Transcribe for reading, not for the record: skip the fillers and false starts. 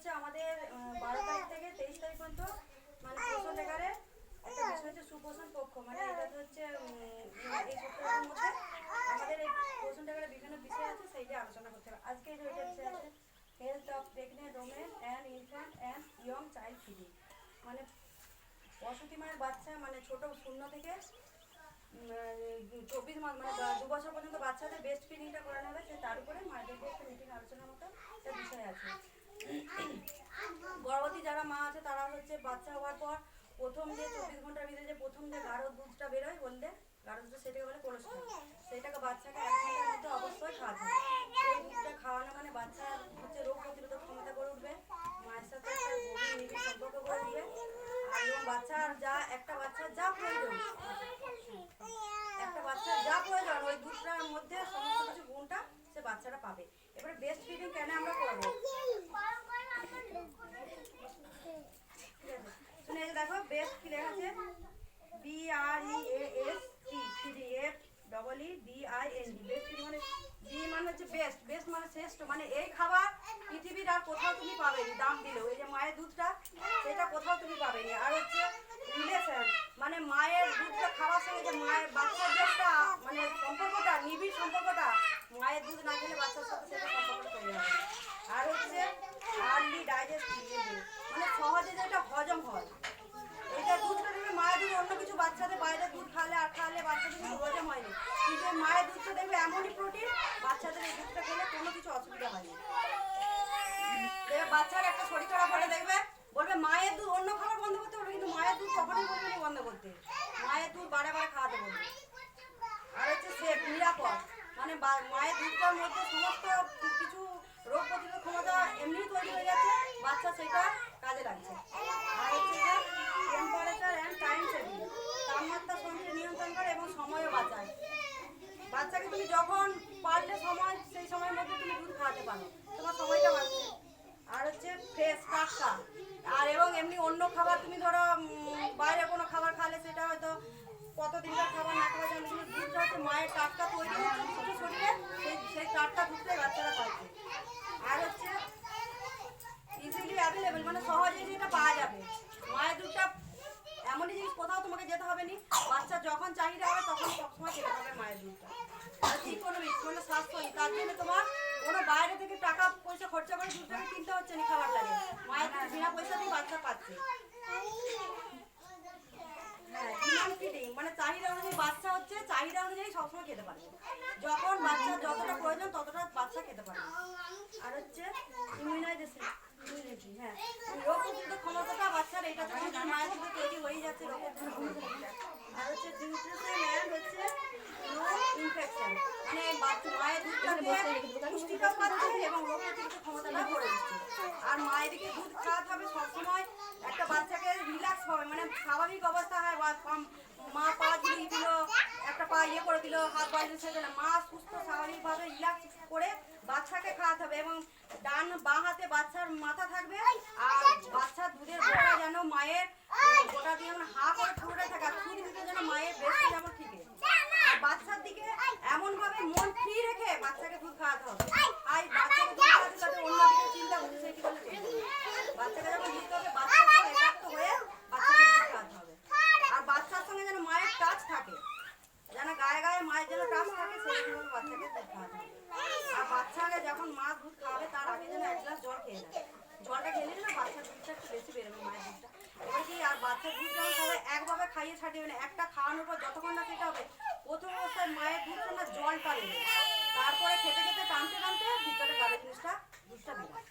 হচ্ছে আমাদের 12 তারিখ থেকে 23 তারিখ পর্যন্ত মানে পোষণ লেখারে একটা বিষয় হচ্ছে সুপোষণ পক্ষ, মানে এটা হচ্ছে এই সপ্তাহের মধ্যে আমাদের এই পোষণ লেখারে বিভিন্ন বিষয় আছে, সেইটা আলোচনা করতে হবে। আজকে যে বিষয় আছে health of pregnant women and infant and young child feeding, মানে প্রসূতি মায়ের বাচ্চা মানে ছোট শূন্য থেকে 24 মাস মানে 2 বছর পর্যন্ত বাচ্চাদের বেস্ট ফিডিংটা করানো হবে, সে তার উপরে মায়েদেরকে একটা মিটিং আলোচনার মতো একটা বিষয় আছে। গর্ভবতী যারা মা আছে তারা হচ্ছে বাচ্চা হওয়ার পর প্রথম যে 24 ঘন্টার ভিতরে যে প্রথম যে গাঢ় দুধটা বেরোয় বললে গাঢ় দুধটা, সেটাকে বলে কোলেস্ট্রল। সেটাকে বাচ্চাকে 1 ঘন্টার মধ্যে অবশ্যই খাওয়াতে হবে। এই দুধটা খাওয়ানো মানে বাচ্চার হচ্ছে রোগ প্রতিরোধক ক্ষমতা গড়ে উঠবে, মায়ের সাথে একটা গভীর নিবিড় সম্পর্ক গড়ে উঠবে, আর এবং বাচ্চার একটা বাচ্চার যা প্রয়োজন ওই দুধটার মধ্যে সমস্ত কিছু গুণটা সে বাচ্চারা পাবে। এবারে বেস্ট ফিডিং কেন আমরা করবো শুনে, এই যে দেখো বেস্ট কি লেখা আছে, BREAST বেস্ট ফিডিং মানে বি মানে হচ্ছে বেস্ট, বেস্ট মানে শ্রেষ্ঠ, মানে এই খাবার পৃথিবীর আর কোথাও তুমি পাবেনি দাম দিলেও, এই যে মায়ের দুধটা সেটা কোথাও তুমি পাবেনি। আর হচ্ছে রিলেশন মানে মায়ের দুধটা খাওয়ার সঙ্গে যে মায়ের বাচ্চার যে একটা মানে সম্পর্কটা নিবিড় সম্পর্কটা, মায়ের দুধ না খেলে বাচ্চার সাথে সেটা সম্পর্কটা তৈরি হবে। আর হচ্ছে আর্লি ডাইজেস্টিভ মানে সহজে যেটা হজম হয়, এটা দুধটা দেখবে মায়ের দুধ অন্য কিছু বাচ্চাদের বাইরে দুধ খাওয়ালে আর খাওয়ালে বাচ্চাদের কিছু হজম হয়নি, কিন্তু মায়ের দুধটা দেখবে এমনই প্রোটিন বাচ্চাদের এই দুধটা খেলে কোনো কিছু অসুবিধা হয়নি। বাচ্চার একটা শরীর খারাপ হলে দেখবে বলবে মায়ের দুধ, অন্য খাবার বন্ধ করতে বলবে কিন্তু মায়ের দুধ কখনোই বলবে না বন্ধ করতে, মায়ের দুধ বারে বারে খাওয়াতে বলবে। আর হচ্ছে সেফ নিরাপদ মানে মায়ের দুধটার মধ্যে সমস্ত কিছু রোগ প্রতিরোধ ক্ষমতা এমনি তৈরি হয়ে যাচ্ছে, বাচ্চা সেটা কাজে লাগছে। আর হচ্ছে যে টেম্পারেচার অ্যান্ড টাইম সেভিং, তাপমাত্রা সঞ্চয় নিয়ন্ত্রণ করে এবং সময়ও বাঁচায়। বাচ্চাকে তুমি যখন পারলে সময় সেই সময়ের মধ্যে তুমি দুধ খাওয়াতে পারো, তোমার সময়টা বাঁচছে। আর হচ্ছে ফ্রেশ টাটকা, আর এবং এমনি অন্য খাবার তুমি ধরো বাইরে কোনো খাবার খালে সেটা হয়তো কতদিনকার খাবার না খাওয়া যায়, কিন্তু দুধটা হচ্ছে মায়ের টাটকা তৈরি হচ্ছে দুধের শরীরে, সেই টাটকা দুধটাই বাচ্চারা খাচ্ছে। আর হচ্ছে ইজিলি অ্যাভেলেবেল মানে সহজেই যেটা পাওয়া যাবে, মায়ের দুধটা এমনই জিনিস কোথাও তোমাকে যেতে হবে না, বাচ্চা যখন চাহিদা হবে তখন সবসময় খেতে হবে মায়ের দুধটা। আর ইকোনমিক্স মানে সাশ্রয়ী, তার জন্য তোমার কোনো বাইরে থেকে টাকা পয়সা খরচা করে দুধটাকে কিনতে হচ্ছে না, খাবারটাকে মায়ের দুধ বিনা পয়সাতেই বাচ্চা পাচ্ছে। হ্যাঁ, ডিমান্ড ফিডিং মানে চাহিদা অনুযায়ী বাচ্চা হচ্ছে চাহিদা অনুযায়ী সবসময় খেতে পারবে, যখন বাচ্চার যতটা প্রয়োজন ততটা বাচ্চা খেতে পারবে। আর হচ্ছে ইমিউনাইজেশন, হ্যাঁ রোগ প্রতিরোধক ক্ষমতাটা বাচ্চার এটা যখন মায়ের দুধে তৈরি হয়ে যাচ্ছে রোগ প্রতিরোধক ক্ষমতা। আর হচ্ছে নিউট্রিশন অ্যান্ড হচ্ছে নো ইনফেকশন মানে মায়ের দুধটাকে পুষ্টিকর পাচ্ছে এবং রোগ প্রতিরোধক ক্ষমতাটা করে দিচ্ছে। আর মায়েরকে দুধ খাওয়াতে হবে সবসময়, একটা বাচ্চাকে রিল্যাক্স হবে মানে স্বাভাবিক অবস্থা হয়, মা পা ঝুলিয়ে দিল, একটা পা ইয়ে করে দিল, হাত বাইরে ছেড়ে দিল, মা সুস্থ স্বাভাবিকভাবে রিল্যাক্স করে বাচ্চাকে খাওয়াতে হবে এবং ডান বাঁ হাতে বাচ্চার মাথা থাকবে, আর বাচ্চার দুধের গোটা যেন মায়ের গোটা দিয়ে যেমন হা করে পুরোটা থাকে, আর দুধ দিতে যেন মায়ের ব্রেস্টে যেমন ঠিক, আর বাচ্চার দিকে এমনভাবে মন ফ্রি রেখে বাচ্চাকে দুধ খাওয়াতে হবে। আর বাচ্চাকে দুধ খাওয়াতে যাতে অন্যদিকে চিন্তা করছে সেটি বলে বাচ্চাকে যখন দিতে হবে বাচ্চার সঙ্গে একাত্ম হয়ে বাচ্চাকে দুধ খাওয়াতে হবে। আর বাচ্চার সঙ্গে যেন মায়ের টাচ থাকে, যেন গায়ে গায়ে মায়ের যেন টাচ থাকে সেইভাবে বাচ্চাকে দুধ খাওয়াতে হবে। আর বাচ্চাকে যখন মা দুধ খাওয়াবে তার আগে যেন 1 গ্লাস জল খেয়ে নেয়, জলটা খেয়ে নিলে না বাচ্চার দুধটা একটু বেশি বেরোবে মায়ের দুধটা। এবার কি আর বাচ্চার দুধ যখন খাবে একভাবে খাইয়ে ছাড়িয়ে না, একটা খাওয়ানোর পর যতক্ষণ না সেটা হবে প্রথম অবস্থায় মায়ের দুধটা না জলটা নেবে, তারপরে খেতে খেতে টানতে টানতে ভিতরে গাঢ় জিনিসটা দুধটা বেরোবে।